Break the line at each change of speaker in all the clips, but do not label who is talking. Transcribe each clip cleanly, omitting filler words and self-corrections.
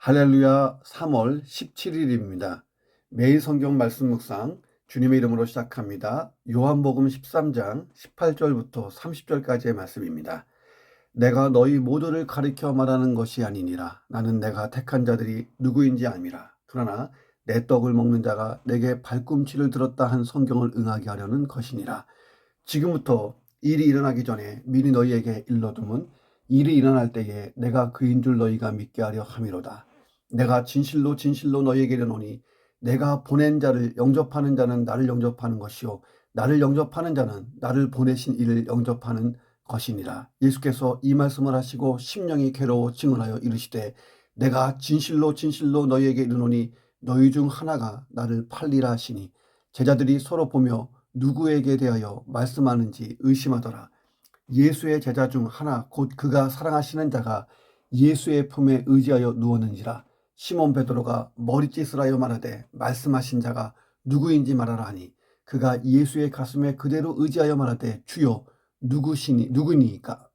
할렐루야. 3월 17일입니다. 매일 성경 말씀 묵상 주님의 이름으로 시작합니다. 요한복음 13장 18절부터 30절까지의 말씀입니다. 내가 너희 모두를 가리켜 말하는 것이 아니니라. 나는 내가 택한 자들이 누구인지 알미라. 그러나 내 떡을 먹는 자가 내게 발꿈치를 들었다 한 성경을 응하게 하려는 것이니라. 지금부터 일이 일어나기 전에 미리 너희에게 일러둠은 일이 일어날 때에 내가 그인 줄 너희가 믿게 하려 함이로다. 내가 진실로 진실로 너희에게 이르노니 내가 보낸 자를 영접하는 자는 나를 영접하는 것이요 나를 영접하는 자는 나를 보내신 이를 영접하는 것이니라. 예수께서 이 말씀을 하시고 심령이 괴로워 증언하여 이르시되 내가 진실로 진실로 너희에게 이르노니 너희 중 하나가 나를 팔리라 하시니 제자들이 서로 보며 누구에게 대하여 말씀하는지 의심하더라. 예수의 제자 중 하나 곧 그가 사랑하시는 자가 예수의 품에 의지하여 누웠는지라. 시몬 베드로가 머리짓을 하여 말하되 말씀하신 자가 누구인지 말하라 하니 그가 예수의 가슴에 그대로 의지하여 말하되 주여 누구니까.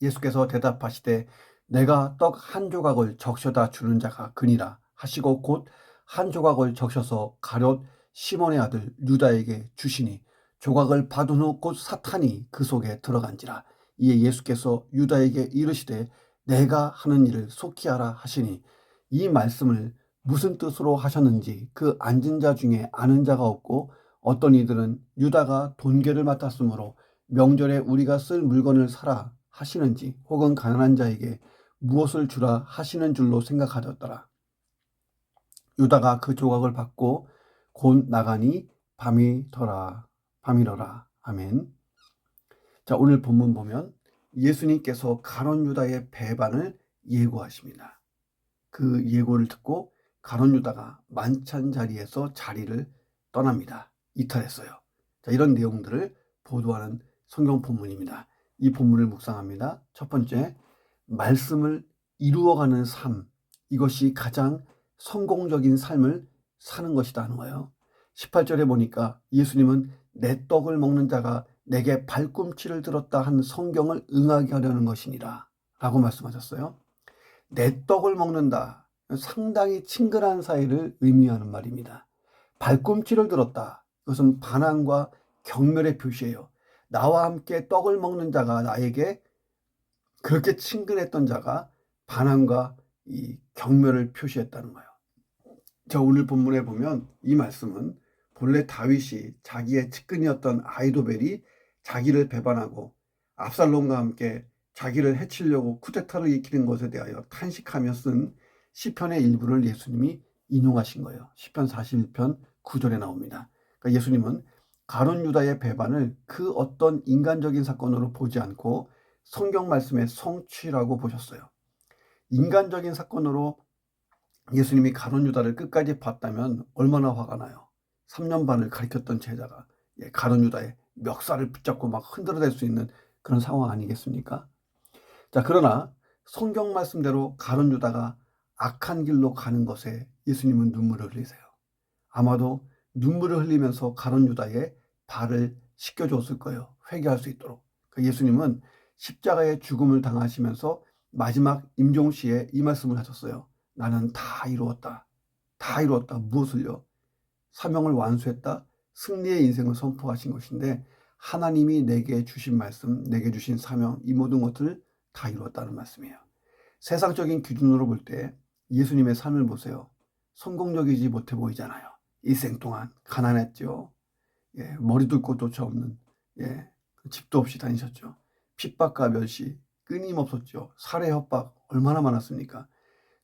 예수께서 대답하시되 내가 떡 한 조각을 적셔다 주는 자가 그니라 하시고 곧 한 조각을 적셔서 가룟 시몬의 아들 유다에게 주시니 조각을 받은 후 곧 사탄이 그 속에 들어간지라. 이에 예수께서 유다에게 이르시되 내가 하는 일을 속히 하라 하시니 이 말씀을 무슨 뜻으로 하셨는지 그 앉은 자 중에 아는 자가 없고 어떤 이들은 유다가 돈계를 맡았으므로 명절에 우리가 쓸 물건을 사라 하시는지 혹은 가난한 자에게 무엇을 주라 하시는 줄로 생각하였더라. 유다가 그 조각을 받고 곧 나가니 밤이더라. 밤이더라. 아멘. 자, 오늘 본문 보면 예수님께서 가룟 유다의 배반을 예고하십니다. 그 예고를 듣고 가룟 유다가 만찬 자리에서 자리를 떠납니다. 이탈했어요. 자, 이런 내용들을 보도하는 성경 본문입니다. 이 본문을 묵상합니다. 첫 번째, 말씀을 이루어가는 삶. 이것이 가장 성공적인 삶을 사는 것이다 하는 거예요. 18절에 보니까 예수님은 내 떡을 먹는 자가 내게 발꿈치를 들었다 한 성경을 응하게 하려는 것이니라 라고 말씀하셨어요. 내 떡을 먹는다. 상당히 친근한 사이를 의미하는 말입니다. 발꿈치를 들었다. 이것은 반항과 경멸의 표시예요. 나와 함께 떡을 먹는 자가 나에게 그렇게 친근했던 자가 반항과 이 경멸을 표시했다는 거예요. 자, 오늘 본문에 보면 이 말씀은 본래 다윗이 자기의 측근이었던 아히도벨이 자기를 배반하고 압살롬과 함께 자기를 해치려고 쿠데타를 일으키는 것에 대하여 탄식하며 쓴 시편의 일부를 예수님이 인용하신 거예요. 시편 41편 9절에 나옵니다. 그러니까 예수님은 가룟 유다의 배반을 그 어떤 인간적인 사건으로 보지 않고 성경 말씀의 성취라고 보셨어요. 인간적인 사건으로 예수님이 가룟 유다를 끝까지 봤다면 얼마나 화가 나요. 3년 반을 가르쳤던 제자가 가룟 유다의 멱살을 붙잡고 막 흔들어댈 수 있는 그런 상황 아니겠습니까? 자, 그러나 성경 말씀대로 가룟 유다가 악한 길로 가는 것에 예수님은 눈물을 흘리세요. 아마도 눈물을 흘리면서 가룟 유다의 발을 씻겨줬을 거예요. 회개할 수 있도록. 예수님은 십자가의 죽음을 당하시면서 마지막 임종시에 이 말씀을 하셨어요. 나는 다 이루었다. 다 이루었다. 무엇을요? 사명을 완수했다. 승리의 인생을 선포하신 것인데 하나님이 내게 주신 말씀, 내게 주신 사명, 이 모든 것들을 다 이루었다는 말씀이에요. 세상적인 기준으로 볼 때 예수님의 삶을 보세요. 성공적이지 못해 보이잖아요. 일생 동안 가난했죠. 머리 둘 곳조차 없는, 집도 없이 다니셨죠. 핍박과 멸시 끊임없었죠. 살해 협박 얼마나 많았습니까?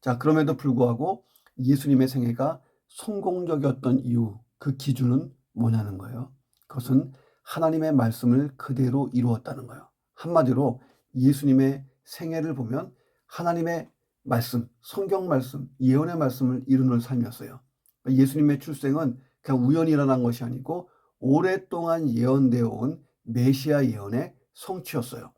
자, 그럼에도 불구하고 예수님의 생애가 성공적이었던 이유, 그 기준은 뭐냐는 거예요. 그것은 하나님의 말씀을 그대로 이루었다는 거예요. 한마디로 예수님의 생애를 보면 하나님의 말씀, 성경 말씀, 예언의 말씀을 이루는 삶이었어요. 예수님의 출생은 그냥 우연히 일어난 것이 아니고 오랫동안 예언되어 온 메시아 예언의 성취였어요.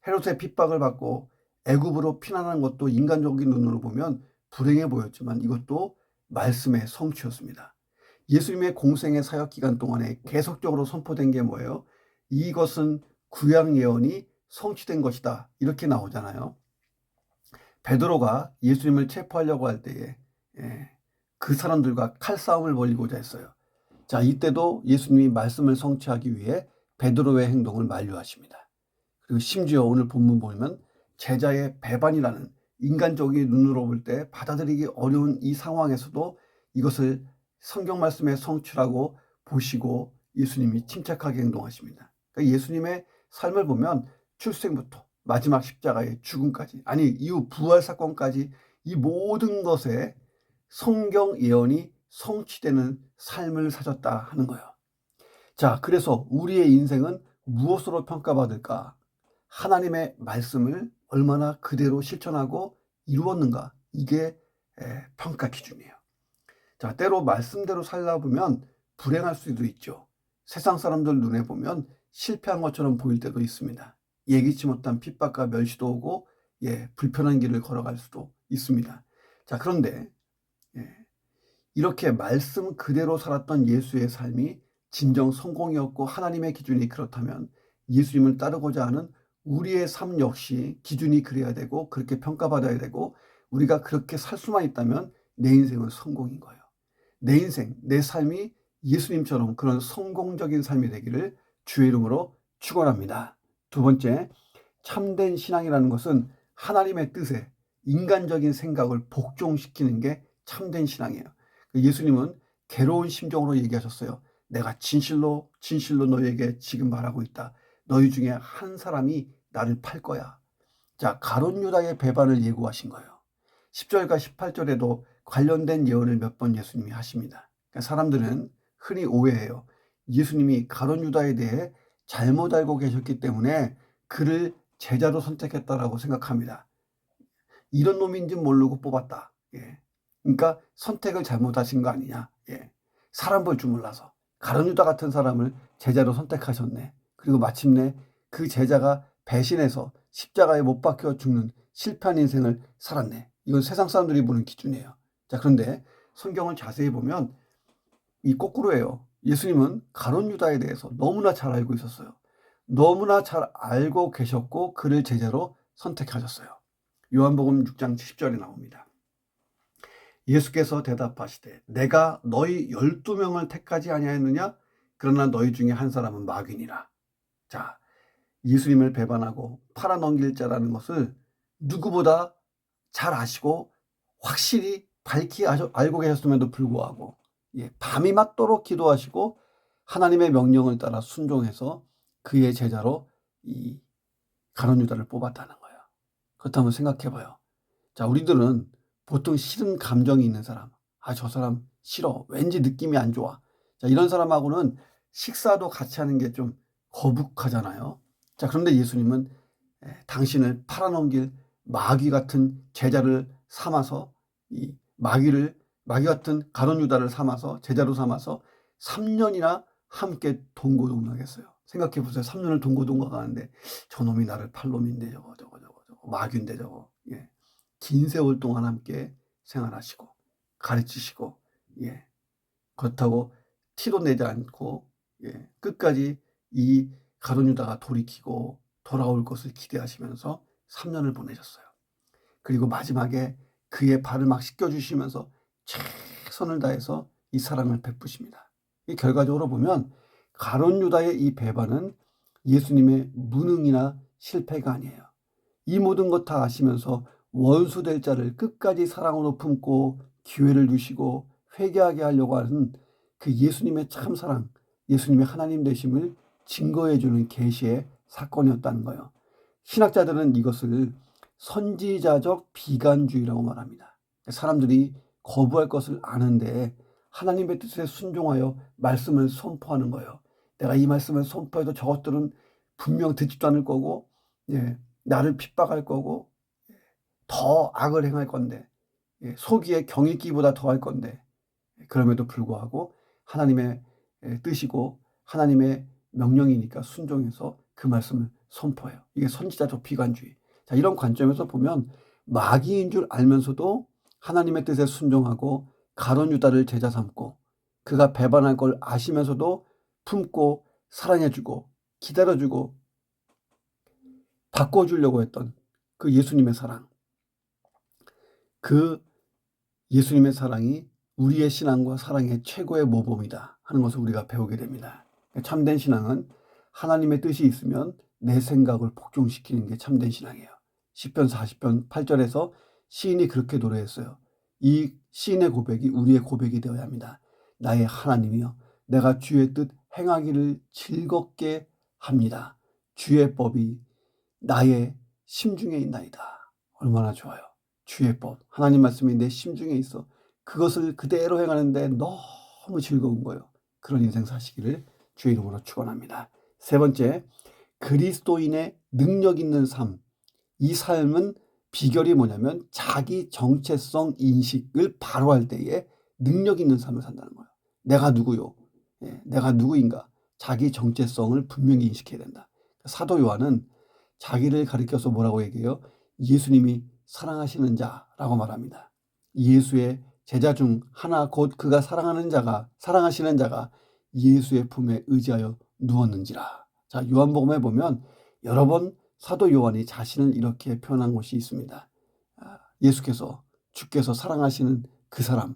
헤롯의 핍박을 받고 애굽으로 피난한 것도 인간적인 눈으로 보면 불행해 보였지만 이것도 말씀의 성취였습니다. 예수님의 공생의 사역 기간 동안에 계속적으로 선포된 게 뭐예요? 이것은 구약 예언이 성취된 것이다. 이렇게 나오잖아요. 베드로가 예수님을 체포하려고 할 때에 그 사람들과 칼싸움을 벌이고자 했어요. 자, 이때도 예수님이 말씀을 성취하기 위해 베드로의 행동을 만류하십니다. 그리고 심지어 오늘 본문 보면 제자의 배반이라는 인간적인 눈으로 볼 때 받아들이기 어려운 이 상황에서도 이것을 성경 말씀의 성취라고 보시고 예수님이 침착하게 행동하십니다. 그러니까 예수님의 삶을 보면 출생부터 마지막 십자가의 죽음까지, 아니 이후 부활 사건까지 이 모든 것에 성경 예언이 성취되는 삶을 사셨다 하는 거예요. 자, 그래서 우리의 인생은 무엇으로 평가받을까? 하나님의 말씀을 얼마나 그대로 실천하고 이루었는가? 이게 평가 기준이에요. 자, 때로 말씀대로 살다 보면 불행할 수도 있죠. 세상 사람들 눈에 보면 실패한 것처럼 보일 때도 있습니다. 예기치 못한 핍박과 멸시도 오고 불편한 길을 걸어갈 수도 있습니다. 자, 그런데 이렇게 말씀 그대로 살았던 예수의 삶이 진정 성공이었고 하나님의 기준이 그렇다면 예수님을 따르고자 하는 우리의 삶 역시 기준이 그래야 되고 그렇게 평가받아야 되고 우리가 그렇게 살 수만 있다면 내 인생은 성공인 거예요. 내 인생, 내 삶이 예수님처럼 그런 성공적인 삶이 되기를 주의 이름으로 축원합니다. 두 번째, 참된 신앙이라는 것은 하나님의 뜻에 인간적인 생각을 복종시키는 게 참된 신앙이에요. 예수님은 괴로운 심정으로 얘기하셨어요. 내가 진실로 너희에게 지금 말하고 있다. 너희 중에 한 사람이 나를 팔 거야. 자, 가룟 유다의 배반을 예고하신 거예요. 10절과 18절에도 관련된 예언을 몇 번 예수님이 하십니다. 그러니까 사람들은 흔히 오해해요. 예수님이 가룟 유다에 대해 잘못 알고 계셨기 때문에 그를 제자로 선택했다라고 생각합니다. 이런 놈인지 모르고 뽑았다. 그러니까 선택을 잘못하신 거 아니냐. 사람 볼 줄 몰라서 가룟 유다 같은 사람을 제자로 선택하셨네. 그리고 마침내 그 제자가 배신해서 십자가에 못 박혀 죽는 실패한 인생을 살았네. 이건 세상 사람들이 보는 기준이에요. 자, 그런데 성경을 자세히 보면 이 거꾸로예요. 예수님은 가룟 유다에 대해서 너무나 잘 알고 있었어요. 너무나 잘 알고 계셨고 그를 제자로 선택하셨어요. 요한복음 6장 10절에 나옵니다. 예수께서 대답하시되 내가 너희 12명을 택하지 아니하였느냐? 그러나 너희 중에 한 사람은 마귀니라. 자, 예수님을 배반하고 팔아넘길 자라는 것을 누구보다 잘 아시고 확실히 밝히 알고 계셨음에도 불구하고 밤이 맞도록 기도하시고 하나님의 명령을 따라 순종해서 그의 제자로 이 가룟 유다를 뽑았다는 거예요. 그렇다면 생각해봐요. 자, 우리들은 보통 싫은 감정이 있는 사람, 저 사람 싫어, 왠지 느낌이 안 좋아. 자, 이런 사람하고는 식사도 같이 하는 게 좀 거북하잖아요. 자, 그런데 예수님은 당신을 팔아넘길 마귀 같은 제자를 삼아서 이 마귀 같은 가룟 유다를 삼아서 제자로 삼아서 3년이나 함께 동고동락했어요. 생각해 보세요. 3년을 동고동락하는데 저놈이 나를 팔 놈인데 저거 마귀인데 저거. 긴 세월 동안 함께 생활하시고 가르치시고 그렇다고 티도 내지 않고 끝까지 이 가룟 유다가 돌이키고 돌아올 것을 기대하시면서 3년을 보내셨어요. 그리고 마지막에 그의 발을 막 씻겨주시면서 최선을 다해서 이 사랑을 베푸십니다. 이 결과적으로 보면 가룟 유다의 이 배반은 예수님의 무능이나 실패가 아니에요. 이 모든 것 다 아시면서 원수 될 자를 끝까지 사랑으로 품고 기회를 주시고 회개하게 하려고 하는 그 예수님의 참사랑, 예수님의 하나님 되심을 증거해주는 계시의 사건이었다는 거예요. 신학자들은 이것을 선지자적 비관주의라고 말합니다. 사람들이 거부할 것을 아는데 하나님의 뜻에 순종하여 말씀을 선포하는 거예요. 내가 이 말씀을 선포해도 저것들은 분명 듣지도 않을 거고 나를 핍박할 거고 더 악을 행할 건데 소기에 경이 있기보다 더할 건데 그럼에도 불구하고 하나님의 뜻이고 하나님의 명령이니까 순종해서 그 말씀을 선포해요. 이게 선지자적 비관주의. 자, 이런 관점에서 보면 마귀인 줄 알면서도 하나님의 뜻에 순종하고 가룟 유다를 제자 삼고 그가 배반할 걸 아시면서도 품고 사랑해주고 기다려주고 바꿔주려고 했던 그 예수님의 사랑. 그 예수님의 사랑이 우리의 신앙과 사랑의 최고의 모범이다 하는 것을 우리가 배우게 됩니다. 참된 신앙은 하나님의 뜻이 있으면 내 생각을 복종시키는 게 참된 신앙이에요. 시편 40편 8절에서 시인이 그렇게 노래했어요. 이 시인의 고백이 우리의 고백이 되어야 합니다. 나의 하나님이여, 내가 주의 뜻 행하기를 즐겁게 합니다. 주의 법이 나의 심중에 있나이다. 얼마나 좋아요. 주의 법, 하나님 말씀이 내 심중에 있어. 그것을 그대로 행하는데 너무 즐거운 거예요. 그런 인생 사시기를 주의 이름으로 축원합니다. 세 번째, 그리스도인의 능력 있는 삶. 이 삶은 비결이 뭐냐면 자기 정체성 인식을 바로 할 때에 능력 있는 삶을 산다는 거예요. 내가 누구요? 내가 누구인가? 자기 정체성을 분명히 인식해야 된다. 사도 요한은 자기를 가리켜서 뭐라고 얘기해요? 예수님이 사랑하시는 자라고 말합니다. 예수의 제자 중 하나 곧 그가 사랑하시는 자가 예수의 품에 의지하여 누웠는지라. 자, 요한복음에 보면 여러 번 사도 요한이 자신을 이렇게 표현한 곳이 있습니다. 주께서 사랑하시는 그 사람.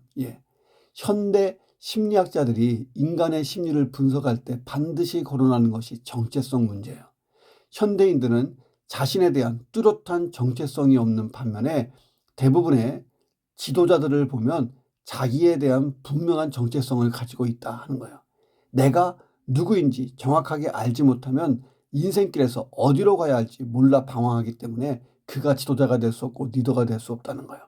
현대 심리학자들이 인간의 심리를 분석할 때 반드시 거론하는 것이 정체성 문제예요. 현대인들은 자신에 대한 뚜렷한 정체성이 없는 반면에 대부분의 지도자들을 보면 자기에 대한 분명한 정체성을 가지고 있다 하는 거예요. 내가 누구인지 정확하게 알지 못하면 인생길에서 어디로 가야 할지 몰라 방황하기 때문에 그가 지도자가 될 수 없고 리더가 될 수 없다는 거예요.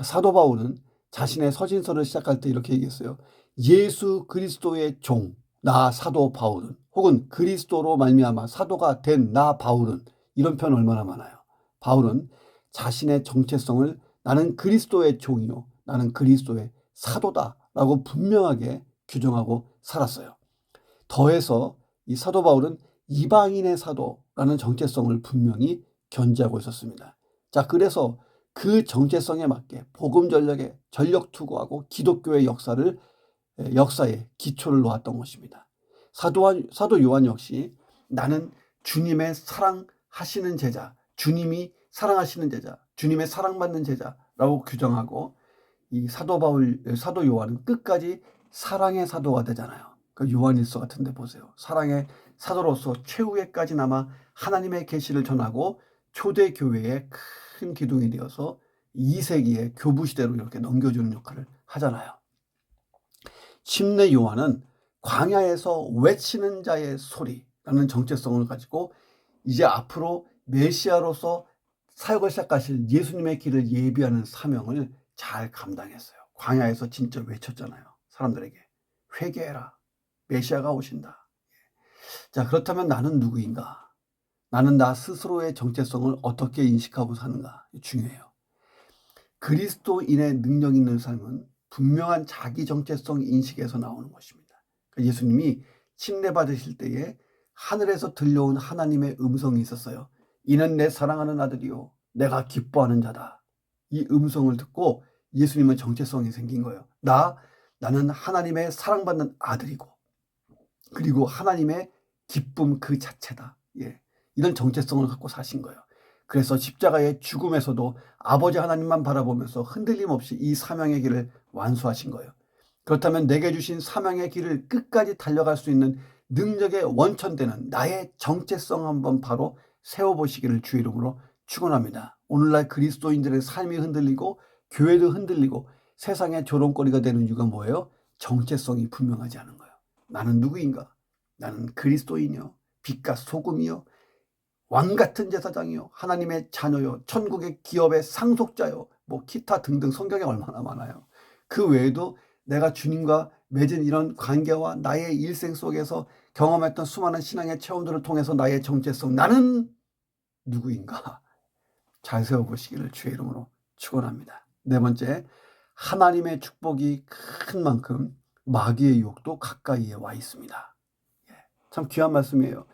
사도 바울은 자신의 서신서를 시작할 때 이렇게 얘기했어요. 예수 그리스도의 종, 나 사도 바울은, 혹은 그리스도로 말미암아 사도가 된 나 바울은, 이런 표현 얼마나 많아요. 바울은 자신의 정체성을 나는 그리스도의 종이요, 나는 그리스도의 사도다라고 분명하게 규정하고 살았어요. 더해서 이 사도 바울은 이방인의 사도라는 정체성을 분명히 견지하고 있었습니다. 자, 그래서 그 정체성에 맞게 복음 전략에 전력 투구하고 기독교의 역사에 기초를 놓았던 것입니다. 사도 요한 역시 나는 주님의 사랑하시는 제자, 주님이 사랑하시는 제자, 주님의 사랑받는 제자라고 규정하고, 이 사도 요한은 끝까지 사랑의 사도가 되잖아요. 그 요한일서 같은 데 보세요. 사랑의 사도로서 최후에까지나마 하나님의 계시를 전하고 초대 교회의 큰 기둥이 되어서 2세기의 교부 시대로 이렇게 넘겨주는 역할을 하잖아요. 침례 요한은 광야에서 외치는 자의 소리라는 정체성을 가지고 이제 앞으로 메시아로서 사역을 시작하실 예수님의 길을 예비하는 사명을 잘 감당했어요. 광야에서 진짜 외쳤잖아요. 사람들에게 회개해라. 메시아가 오신다. 자, 그렇다면 나는 누구인가? 나는 나 스스로의 정체성을 어떻게 인식하고 사는가? 중요해요. 그리스도인의 능력 있는 삶은 분명한 자기 정체성 인식에서 나오는 것입니다. 예수님이 침례받으실 때에 하늘에서 들려온 하나님의 음성이 있었어요. 이는 내 사랑하는 아들이요, 내가 기뻐하는 자다. 이 음성을 듣고 예수님은 정체성이 생긴 거예요. 나는 하나님의 사랑받는 아들이고, 그리고 하나님의 기쁨 그 자체다. 이런 정체성을 갖고 사신 거예요. 그래서 십자가의 죽음에서도 아버지 하나님만 바라보면서 흔들림 없이 이 사명의 길을 완수하신 거예요. 그렇다면 내게 주신 사명의 길을 끝까지 달려갈 수 있는 능력의 원천되는 나의 정체성 한번 바로 세워보시기를 주의 이름으로 축원합니다. 오늘날 그리스도인들의 삶이 흔들리고 교회도 흔들리고 세상의 조롱거리가 되는 이유가 뭐예요? 정체성이 분명하지 않은 거예요. 나는 누구인가? 나는 그리스도인이요, 빛과 소금이요, 왕같은 제사장이요, 하나님의 자녀요, 천국의 기업의 상속자요, 기타 등등 성경에 얼마나 많아요. 그 외에도 내가 주님과 맺은 이런 관계와 나의 일생 속에서 경험했던 수많은 신앙의 체험들을 통해서 나의 정체성, 나는 누구인가? 잘 세워보시기를 주의 이름으로 축원합니다. 네 번째, 하나님의 축복이 큰 만큼 마귀의 유혹도 가까이에 와 있습니다. 참 귀한 말씀이에요.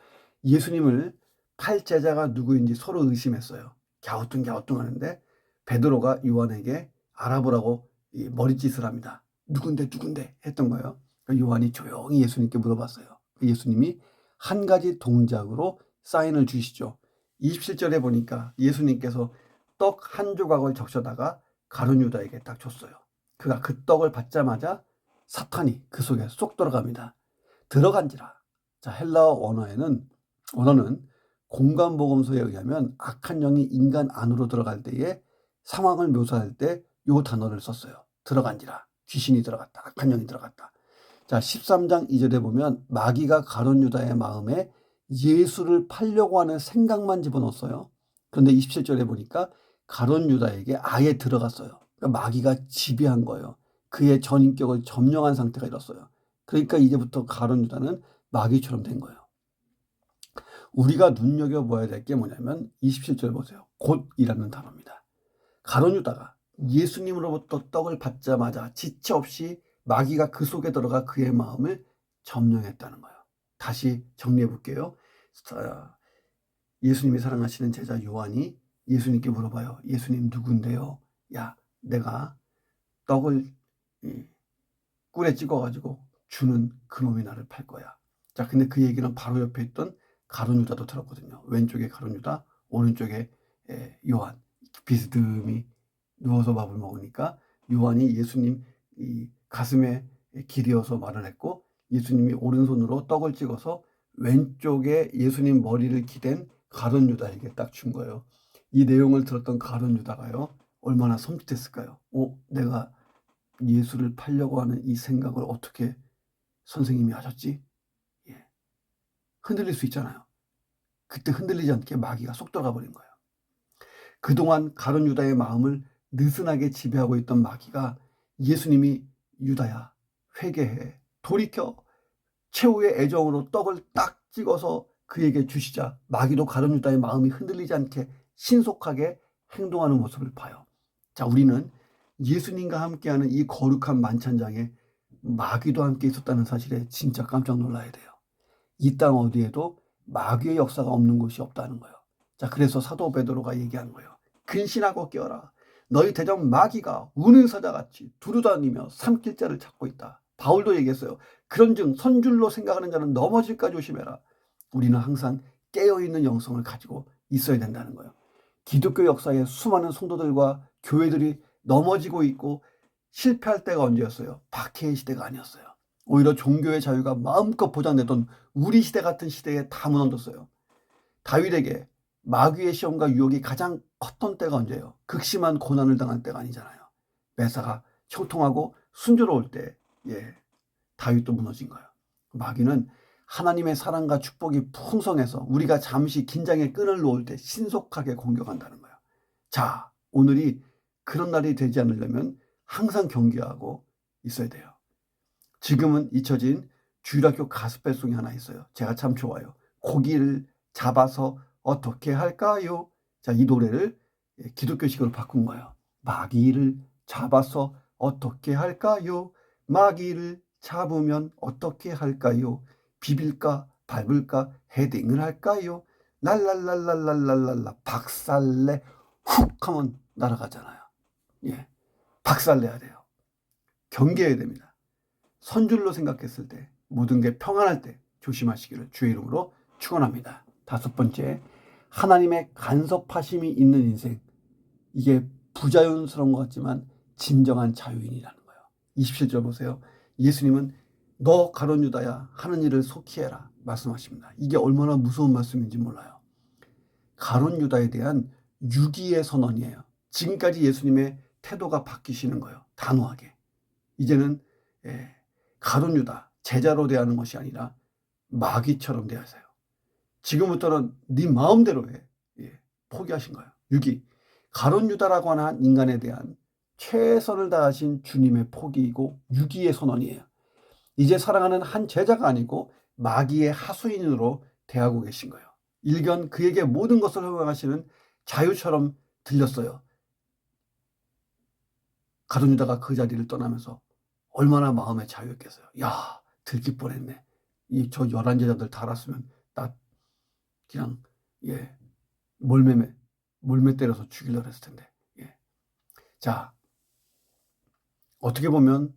예수님을 팔 제자가 누구인지 서로 의심했어요. 갸우뚱갸우뚱 하는데 베드로가 요한에게 알아보라고 머리짓을 합니다. 누군데 했던 거예요. 요한이 조용히 예수님께 물어봤어요. 예수님이 한 가지 동작으로 사인을 주시죠. 27절에 보니까 예수님께서 떡 한 조각을 적셔다가 가룟 유다에게 딱 줬어요. 그가 그 떡을 받자마자 사탄이 그 속에 쏙 들어갑니다. 들어간지라. 자, 헬라어 언어는 공간복음서에 의하면 악한 영이 인간 안으로 들어갈 때에 상황을 묘사할 때 요 단어를 썼어요. 들어간지라. 귀신이 들어갔다. 악한 영이 들어갔다. 자, 13장 2절에 보면 마귀가 가룟 유다의 마음에 예수를 팔려고 하는 생각만 집어넣었어요. 그런데 27절에 보니까 가룟 유다에게 아예 들어갔어요. 그러니까 마귀가 지배한 거예요. 그의 전인격을 점령한 상태가 이뤘어요. 그러니까 이제부터 가룟 유다는 마귀처럼 된 거예요. 우리가 눈여겨봐야 될 게 뭐냐면 27절 보세요. 곧이라는 단어입니다. 가룟 유다가 예수님으로부터 떡을 받자마자 지체 없이 마귀가 그 속에 들어가 그의 마음을 점령했다는 거예요. 다시 정리해 볼게요. 예수님이 사랑하시는 제자 요한이 예수님께 물어봐요. 예수님 누군데요? 야, 내가 떡을 꿀에 찍어가지고 주는 그놈이 나를 팔 거야. 자, 근데 그 얘기는 바로 옆에 있던 가룟 유다도 들었거든요. 왼쪽에 가룟 유다, 오른쪽에 요한. 비스듬히 누워서 밥을 먹으니까 요한이 예수님 이 가슴에 기대어서 말을 했고, 예수님이 오른손으로 떡을 찍어서 왼쪽에 예수님 머리를 기댄 가룟 유다에게 딱 준 거예요. 이 내용을 들었던 가룟 유다가요, 얼마나 섬찟했을까요? 내가 예수를 팔려고 하는 이 생각을 어떻게 선생님이 하셨지? 예. 흔들릴 수 있잖아요. 그때 흔들리지 않게 마귀가 쏙 들어가 버린 거예요. 그동안 가룟 유다의 마음을 느슨하게 지배하고 있던 마귀가 예수님이 유다야, 회개해, 돌이켜, 최후의 애정으로 떡을 딱 찍어서 그에게 주시자 마귀도 가룟 유다의 마음이 흔들리지 않게 신속하게 행동하는 모습을 봐요. 자, 우리는 예수님과 함께하는 이 거룩한 만찬장에 마귀도 함께 있었다는 사실에 진짜 깜짝 놀라야 돼요. 이 땅 어디에도 마귀의 역사가 없는 곳이 없다는 거예요. 자, 그래서 사도 베드로가 얘기한 거예요. 근신하고 깨어라. 너희 대적 마귀가 우는 사자같이 두루다니며 삼킬 자를 찾고 있다. 바울도 얘기했어요. 그런즉 선줄로 생각하는 자는 넘어질까 조심해라. 우리는 항상 깨어있는 영성을 가지고 있어야 된다는 거예요. 기독교 역사에 수많은 성도들과 교회들이 넘어지고 있고 실패할 때가 언제였어요? 박해의 시대가 아니었어요. 오히려 종교의 자유가 마음껏 보장되던 우리 시대 같은 시대에 다 무너졌어요. 다윗에게 마귀의 시험과 유혹이 가장 컸던 때가 언제예요? 극심한 고난을 당한 때가 아니잖아요. 메사가 형통하고 순조로울 때 다윗도 무너진 거예요. 마귀는 하나님의 사랑과 축복이 풍성해서 우리가 잠시 긴장의 끈을 놓을 때 신속하게 공격한다는 거예요. 자, 오늘이 그런 날이 되지 않으려면 항상 경계하고 있어야 돼요. 지금은 잊혀진 주일학교 가스펠송이 하나 있어요. 제가 참 좋아요. 고기를 잡아서 어떻게 할까요? 자, 이 노래를 기독교식으로 바꾼 거예요. 마귀를 잡아서 어떻게 할까요? 마귀를 잡으면 어떻게 할까요? 비빌까 밟을까 헤딩을 할까요? 랄랄랄랄랄랄랄라 박살내 훅 하면 날아가잖아요. 박살내야 돼요. 경계해야 됩니다. 선줄로 생각했을 때 모든 게 평안할 때 조심하시기를 주의 이름으로 축원합니다. 5번째, 하나님의 간섭하심이 있는 인생. 이게 부자연스러운 것 같지만 진정한 자유인이라는 거예요. 27절 보세요. 예수님은 너 가룟 유다야 하는 일을 속히 해라 말씀하십니다. 이게 얼마나 무서운 말씀인지 몰라요. 가룟 유다에 대한 유기의 선언이에요. 지금까지 예수님의 태도가 바뀌시는 거예요. 단호하게. 이제는 가룟 유다 제자로 대하는 것이 아니라 마귀처럼 대하세요. 지금부터는 네 마음대로 해. 포기하신 거예요. 6이 가룟 유다라고 하는 인간에 대한 최선을 다하신 주님의 포기이고 유기의 선언이에요. 이제 사랑하는 한 제자가 아니고 마귀의 하수인으로 대하고 계신 거예요. 일견 그에게 모든 것을 허용하시는 자유처럼 들렸어요. 가룟 유다가 그 자리를 떠나면서 얼마나 마음의 자유였겠어요. 야, 들킬 뻔했네. 저 11제자들 다 알았으면 나 그냥 몰매 때려서 죽이려고 했을 텐데. 자, 어떻게 보면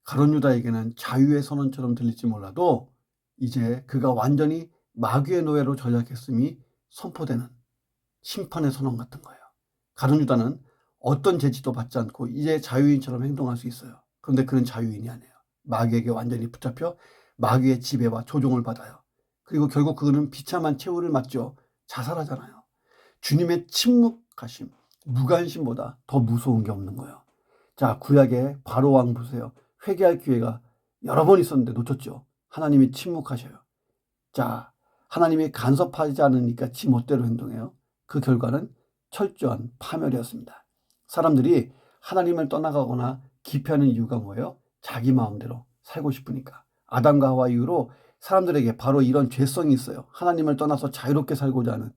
가룟 유다에게는 자유의 선언처럼 들릴지 몰라도 이제 그가 완전히 마귀의 노예로 전락했음이 선포되는 심판의 선언 같은 거예요. 가룟 유다는 어떤 제지도 받지 않고 이제 자유인처럼 행동할 수 있어요. 그런데 그는 자유인이 아니에요. 마귀에게 완전히 붙잡혀 마귀의 지배와 조종을 받아요. 그리고 결국 그는 비참한 최후를 맞죠. 자살하잖아요. 주님의 침묵하심, 무관심보다 더 무서운 게 없는 거예요. 자, 구약의 바로 왕 보세요. 회개할 기회가 여러 번 있었는데 놓쳤죠. 하나님이 침묵하셔요. 자, 하나님이 간섭하지 않으니까 지 멋대로 행동해요. 그 결과는 철저한 파멸이었습니다. 사람들이 하나님을 떠나가거나 기피하는 이유가 뭐예요? 자기 마음대로 살고 싶으니까. 아담과 하와 이후로 사람들에게 바로 이런 죄성이 있어요. 하나님을 떠나서 자유롭게 살고자 하는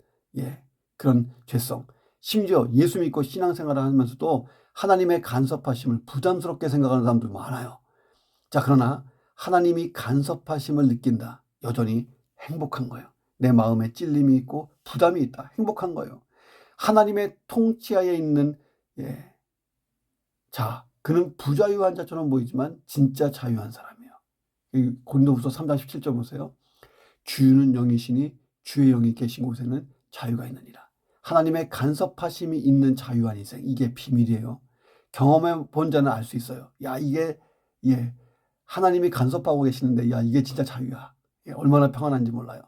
그런 죄성. 심지어 예수 믿고 신앙생활을 하면서도 하나님의 간섭하심을 부담스럽게 생각하는 사람도 많아요. 자, 그러나 하나님이 간섭하심을 느낀다. 여전히 행복한 거예요. 내 마음에 찔림이 있고 부담이 있다. 행복한 거예요. 하나님의 통치하에 있는 자, 그는 부자유한 자처럼 보이지만 진짜 자유한 사람이에요. 고린도후서 3장 17절 보세요. 주는 영이시니 주의 영이 계신 곳에는 자유가 있느니라. 하나님의 간섭하심이 있는 자유한 인생, 이게 비밀이에요. 경험해 본 자는 알 수 있어요. 야, 이게 하나님이 간섭하고 계시는데 야, 이게 진짜 자유야. 얼마나 평안한지 몰라요.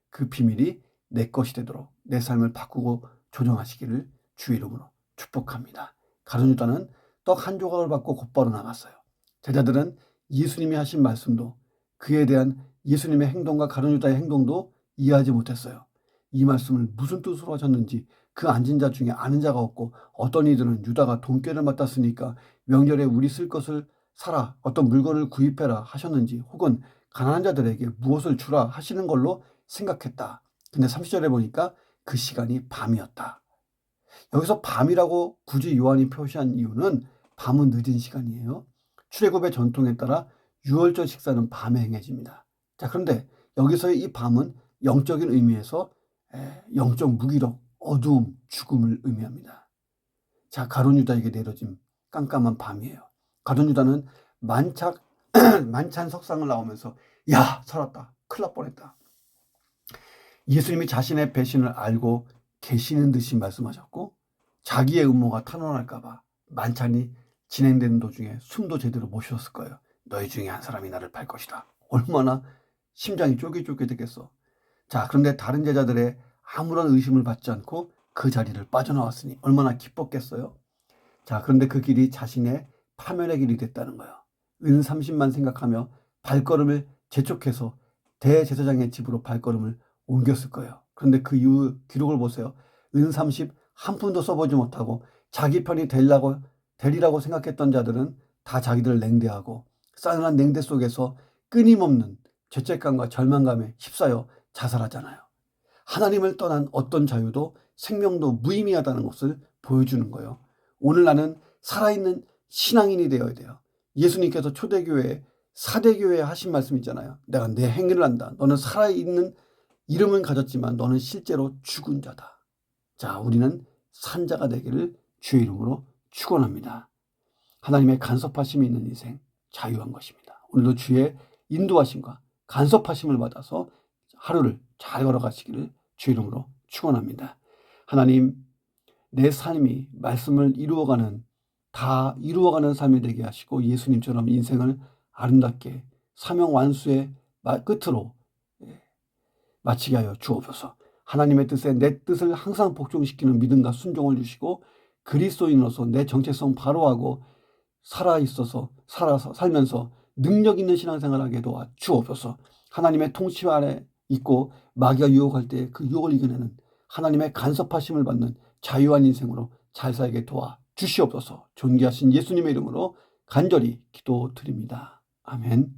그 비밀이 내 것이 되도록 내 삶을 바꾸고 조정하시기를 주의 이름으로 축복합니다. 가룟 유다는 떡 한 조각을 받고 곧바로 나갔어요. 제자들은 예수님이 하신 말씀도 그에 대한 예수님의 행동과 가룟 유다의 행동도 이해하지 못했어요. 이 말씀을 무슨 뜻으로 하셨는지 그 앉은 자 중에 아는 자가 없고 어떤 이들은 유다가 돈꾀를 맡았으니까 명절에 우리 쓸 것을 사라, 어떤 물건을 구입해라 하셨는지 혹은 가난한 자들에게 무엇을 주라 하시는 걸로 생각했다. 근데 30절에 보니까 그 시간이 밤이었다. 여기서 밤이라고 굳이 요한이 표시한 이유는 밤은 늦은 시간이에요. 출애굽의 전통에 따라 유월절 식사는 밤에 행해집니다. 자, 그런데 여기서의 이 밤은 영적인 의미에서 영적 무기력, 어두움, 죽음을 의미합니다. 자, 가룟 유다에게 내려진 깜깜한 밤이에요. 가룟 유다는 만찬 석상을 나오면서 야, 살았다. 큰일 날 뻔했다. 예수님이 자신의 배신을 알고 계시는 듯이 말씀하셨고 자기의 음모가 탄원할까 봐 만찬이 진행되는 도중에 숨도 제대로 못 쉬었을 거예요. 너희 중에 한 사람이 나를 팔 것이다. 얼마나 심장이 쫄깃쫄깃했겠어. 자, 그런데 다른 제자들의 아무런 의심을 받지 않고 그 자리를 빠져나왔으니 얼마나 기뻤겠어요. 자, 그런데 그 길이 자신의 파멸의 길이 됐다는 거예요. 은 30만 생각하며 발걸음을 재촉해서 대제사장의 집으로 발걸음을 옮겼을 거예요. 그런데 그 이후 기록을 보세요. 은 30 한 푼도 써보지 못하고 자기 편이 되리라고 생각했던 자들은 다 자기들을 냉대하고 싸늘한 냉대 속에서 끊임없는 죄책감과 절망감에 휩싸여 자살하잖아요. 하나님을 떠난 어떤 자유도 생명도 무의미하다는 것을 보여주는 거예요. 오늘 나는 살아있는 신앙인이 되어야 돼요. 예수님께서 초대교회, 사대교회에 하신 말씀 있잖아요. 내가 내 행위를 한다. 너는 살아있는 이름은 가졌지만 너는 실제로 죽은 자다. 자, 우리는 산자가 되기를 주의 이름으로 축원합니다. 하나님의 간섭하심이 있는 인생, 자유한 것입니다. 오늘도 주의 인도하심과 간섭하심을 받아서 하루를 잘 걸어가시기를 주의 이름으로 축원합니다. 하나님, 내 삶이 말씀을 다 이루어가는 삶이 되게 하시고 예수님처럼 인생을 아름답게 사명 완수의 끝으로 마치게 하여 주옵소서. 하나님의 뜻에 내 뜻을 항상 복종시키는 믿음과 순종을 주시고 그리스도인으로서 내 정체성 바로하고 살면서 능력 있는 신앙생활하게 도와 주옵소서. 하나님의 통치 아래 있고 마귀가 유혹할 때 그 유혹을 이겨내는 하나님의 간섭하심을 받는 자유한 인생으로 잘 살게 도와 주시옵소서. 존귀하신 예수님의 이름으로 간절히 기도드립니다. 아멘.